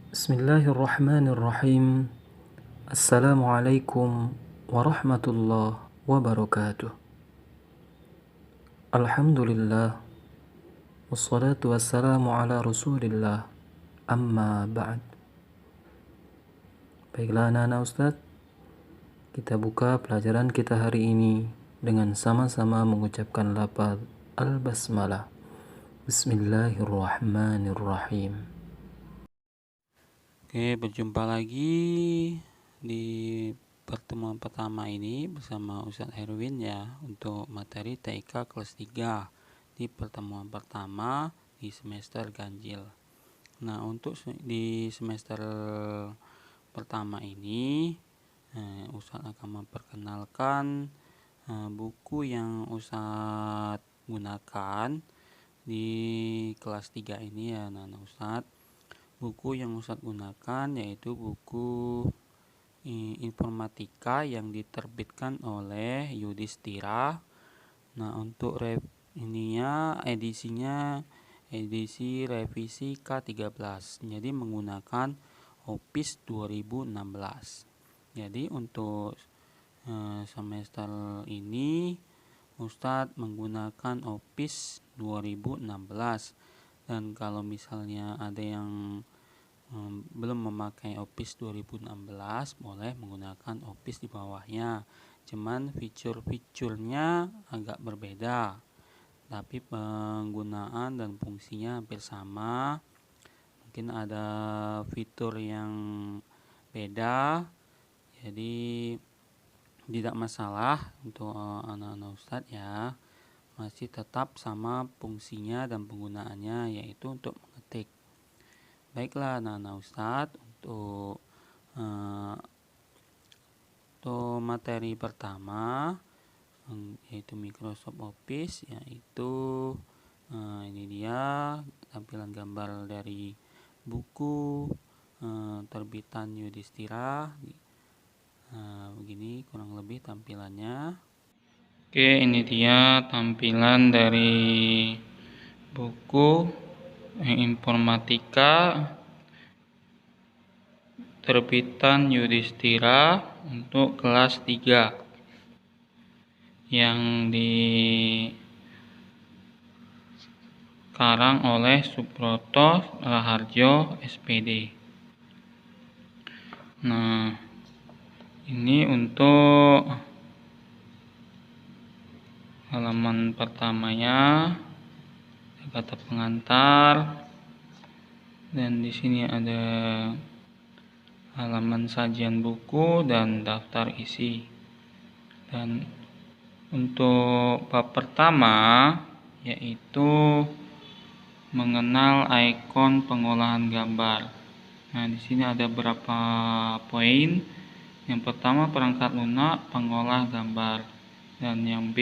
Bismillahirrahmanirrahim. Assalamualaikum warahmatullahi wabarakatuh. Alhamdulillah. Wassalatu wassalamu ala rasulillah. Amma ba'd. Baiklah anak-anak Ustadz, kita buka pelajaran kita hari ini dengan sama-sama mengucapkan lafaz Al-Basmalah. Bismillahirrahmanirrahim. Oke, berjumpa lagi di pertemuan pertama ini bersama Ustadz Herwin ya untuk materi TIK kelas 3 di pertemuan pertama di semester ganjil. Nah, untuk di semester pertama ini Ustadz akan memperkenalkan buku yang Ustadz gunakan di kelas 3 ini ya anak-anak Ustadz. Buku yang Ustadz gunakan yaitu buku informatika yang diterbitkan oleh Yudhistira. Nah, untuk edisinya edisi revisi K13. Jadi menggunakan Opis 2016. Jadi untuk semester ini Ustadz menggunakan Opis 2016. Dan kalau misalnya ada yang belum memakai Office 2016, boleh menggunakan Office di bawahnya. Cuman fitur-fiturnya agak berbeda, tapi penggunaan dan fungsinya hampir sama. Mungkin ada fitur yang beda, jadi tidak masalah untuk anak-anak Ustadz ya. Masih tetap sama fungsinya dan penggunaannya, yaitu untuk mengetik. Baiklah anak-anak Ustadz, untuk materi pertama yaitu Microsoft Office, yaitu ini dia tampilan gambar dari buku terbitan Yudhistira. Begini kurang lebih tampilannya. Oke, ini dia tampilan dari buku informatika terbitan Yudhistira untuk kelas 3 yang dikarang oleh Subroto Raharjo SPD. Nah, ini untuk halaman pertamanya, kata pengantar, dan di sini ada halaman sajian buku dan daftar isi. Dan untuk bab pertama yaitu mengenal ikon pengolahan gambar. Nah, di sini ada beberapa poin. Yang pertama, perangkat lunak pengolah gambar, dan yang B,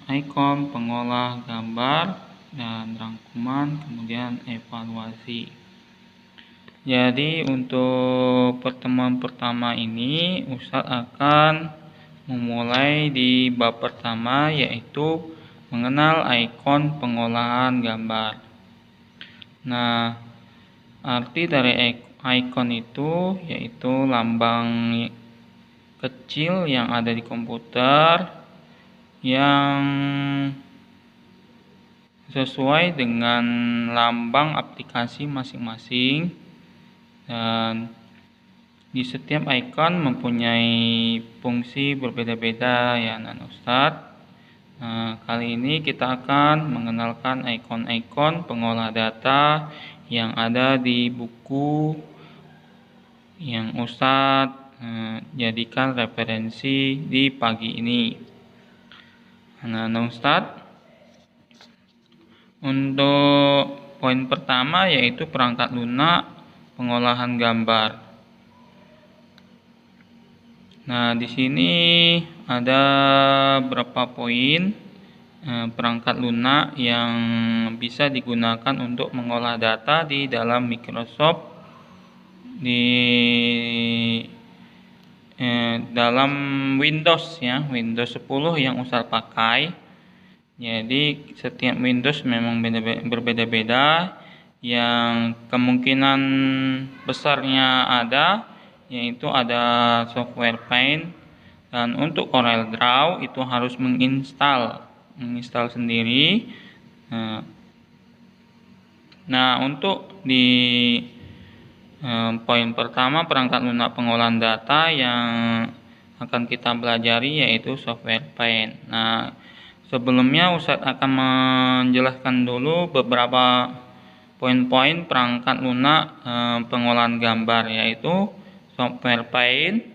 ikon pengolah gambar dan rangkuman, kemudian evaluasi. Jadi untuk pertemuan pertama ini Ustadz akan memulai di bab pertama, yaitu mengenal ikon pengolahan gambar. Nah, arti dari ikon itu yaitu lambang kecil yang ada di komputer yang sesuai dengan lambang aplikasi masing-masing, dan di setiap ikon mempunyai fungsi berbeda-beda ya anak Ustadz. Nah, kali ini kita akan mengenalkan ikon-ikon pengolah data yang ada di buku yang Ustadz jadikan referensi di pagi ini. Nah, Ustadz, untuk poin pertama yaitu perangkat lunak pengolahan gambar. Nah, di sini ada beberapa poin perangkat lunak yang bisa digunakan untuk mengolah data di dalam Microsoft dalam Windows ya, Windows 10 yang Ustadz pakai. Jadi setiap Windows memang berbeda-beda. yang kemungkinan besarnya ada, yaitu ada software Paint. Dan untuk CorelDRAW itu harus menginstal sendiri. Nah, untuk di poin pertama, perangkat lunak pengolahan data yang akan kita pelajari yaitu software Paint. Nah, sebelumnya Ustadz akan menjelaskan dulu beberapa poin-poin perangkat lunak pengolahan gambar, yaitu software Paint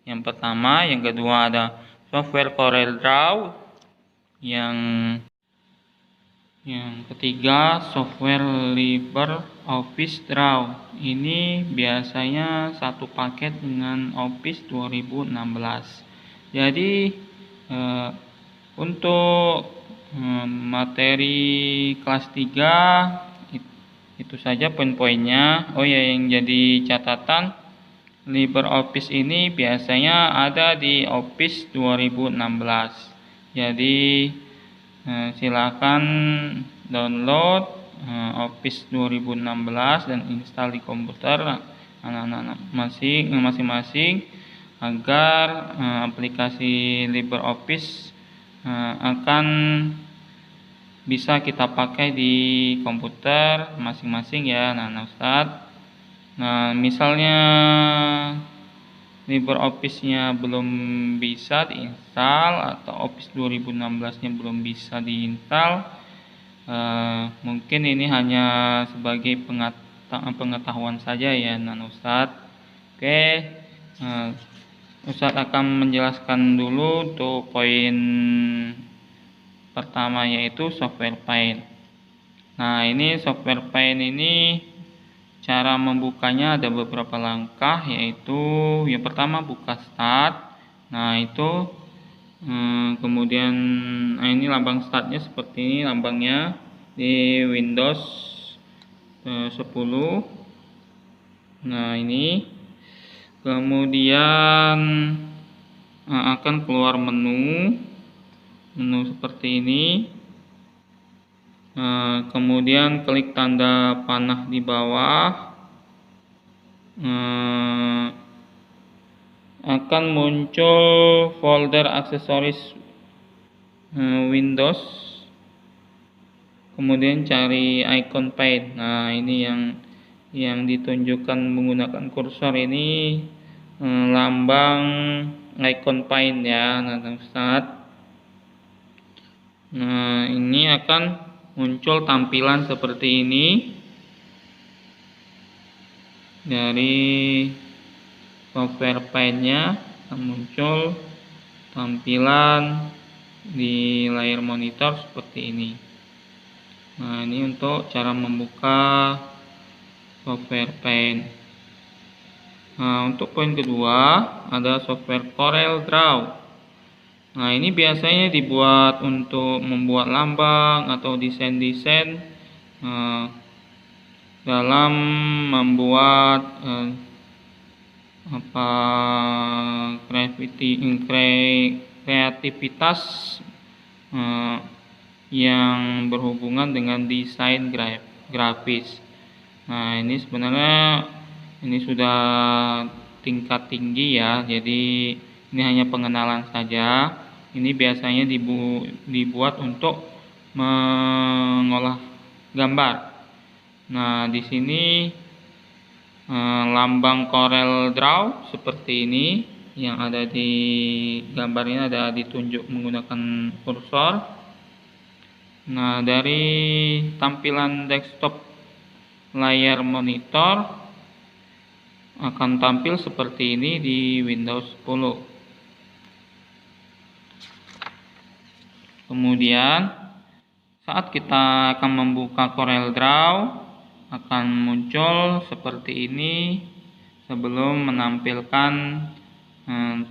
yang pertama, yang kedua ada software CorelDRAW, yang ketiga software LibreOffice Draw. Ini biasanya satu paket dengan Office 2016. Jadi untuk materi kelas 3 itu saja poin-poinnya. Oh ya, yang jadi catatan, LibreOffice ini biasanya ada di Office 2016. Jadi silakan download Office 2016 dan install di komputer anak-anak masing-masing agar aplikasi LibreOffice akan bisa kita pakai di komputer masing-masing ya anak-anak Ustadz. Nah, misalnya LibreOffice-nya belum bisa diinstal atau Office 2016-nya belum bisa diinstal, mungkin ini hanya sebagai pengetahuan saja ya anak Ustadz. Oke, Ustadz akan menjelaskan dulu untuk poin pertama, yaitu software Paint. Nah, ini software Paint ini cara membukanya ada beberapa langkah, yaitu yang pertama buka start. Nah, itu kemudian ini lambang startnya seperti ini lambangnya di Windows 10. Nah, ini kemudian akan keluar menu seperti ini. Kemudian klik tanda panah di bawah, akan muncul folder aksesoris Windows, kemudian cari icon Paint. Nah, ini yang ditunjukkan menggunakan kursor ini lambang icon Paint ya anak Ustadz. Nah, ini akan muncul tampilan seperti ini dari software Paint-nya, akan muncul tampilan di layar monitor seperti ini. Nah, ini untuk cara membuka software Paint. Nah, untuk poin kedua ada software CorelDRAW. Nah, ini biasanya dibuat untuk membuat lambang atau desain-desain dalam membuat kreativitas yang berhubungan dengan desain grafis. Nah, ini sebenarnya ini sudah tingkat tinggi ya, jadi ini hanya pengenalan saja. Ini biasanya dibuat untuk mengolah gambar. Nah, di sini lambang CorelDRAW seperti ini yang ada di gambarnya, ada ditunjuk menggunakan kursor. Nah, dari tampilan desktop layar monitor akan tampil seperti ini di Windows 10. Kemudian saat kita akan membuka CorelDRAW akan muncul seperti ini sebelum menampilkan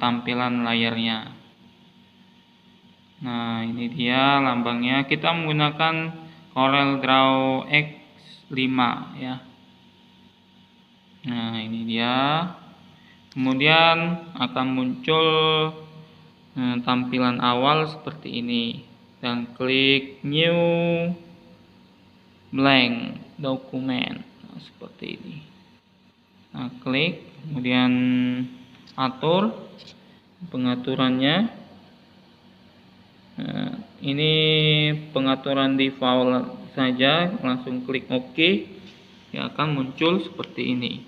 tampilan layarnya. Nah, ini dia lambangnya. Kita menggunakan CorelDRAW X5 ya. Nah, ini dia. Kemudian akan muncul tampilan awal seperti ini, dan klik new blank. dokumen. Nah, seperti ini. Nah, klik, kemudian atur pengaturannya. Nah, ini pengaturan default saja, langsung klik OK, ya akan muncul seperti ini.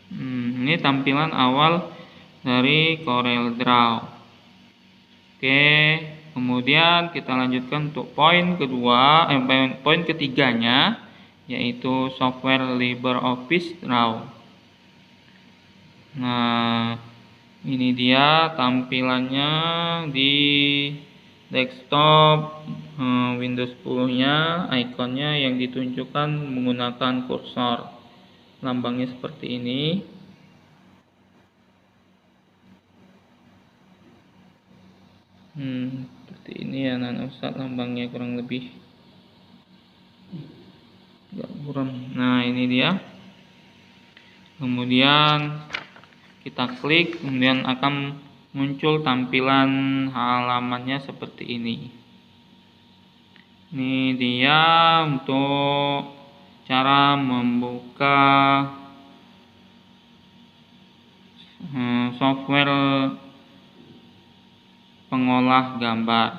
Ini tampilan awal dari Corel Draw. Oke, kemudian kita lanjutkan untuk poin ketiganya, yaitu software LibreOffice Draw. Nah, ini dia tampilannya di desktop Windows 10-nya, ikonnya yang ditunjukkan menggunakan kursor. Lambangnya seperti ini. Seperti ini ya anak Ustadz, lambangnya kurang lebih agak buram. Nah, ini dia. Kemudian kita klik, kemudian akan muncul tampilan halamannya seperti ini. Ini dia untuk cara membuka software pengolah gambar.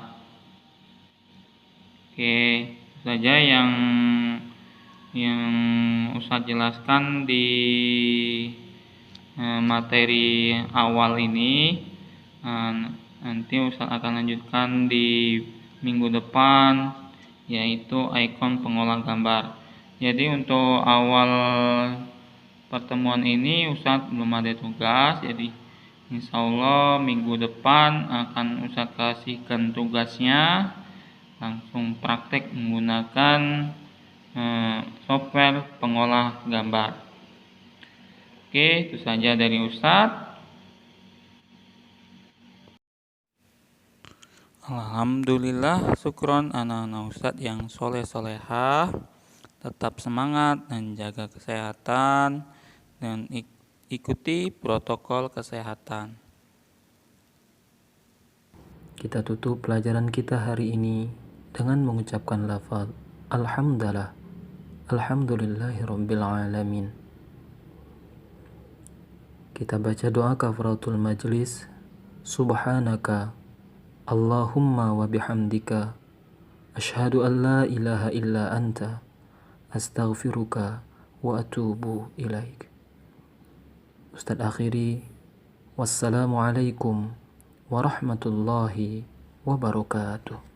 Oke, itu saja yang Ustadz jelaskan di materi awal ini. Nanti Ustadz akan lanjutkan di minggu depan, yaitu ikon pengolah gambar. Jadi untuk awal pertemuan ini Ustadz belum ada tugas, jadi insya Allah minggu depan akan Ustadz kasihkan tugasnya, langsung praktek menggunakan software pengolah gambar. Oke, itu saja dari Ustadz. Alhamdulillah, syukron anak-anak Ustadz yang soleh-solehah. Tetap semangat dan jaga kesehatan dan ikuti protokol kesehatan. Kita tutup pelajaran kita hari ini dengan mengucapkan lafaz Alhamdulillah, Alhamdulillahirabbil alamin. Kita baca doa kafaratul majlis. Subhanaka Allahumma wa bihamdika asyhadu an la ilaha illa anta astaghfiruka wa atubu ilaik. Ustadz akhiri, wassalamualaikum warahmatullahi wabarakatuh.